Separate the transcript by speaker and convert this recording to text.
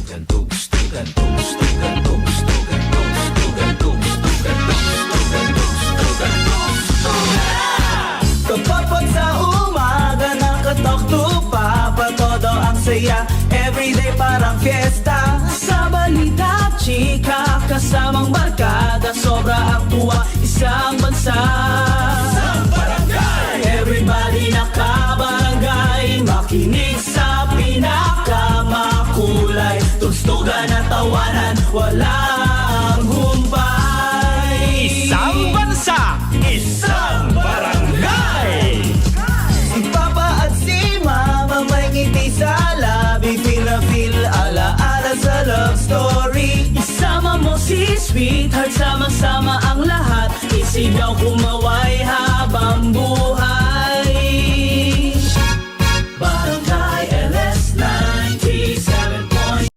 Speaker 1: Kapag sa umaga nakatok tupa pa todo ang saya, everyday parang fiesta. Sa balita, chika, kasamang barkada, sobra ang tuwa, isang bansa. Isang barangay, everybody nakabarangay, makinig sa pinakamakulay, tugstugan at tawanan, walang humpay.
Speaker 2: Isang bansa, isang barangay.
Speaker 1: Si Papa at si Mama may ngiti sa labi, feel na feel ala-ala sa love story. Isama mo si sweetheart, sama-sama ang lahat, isigaw kumaway habang buhay.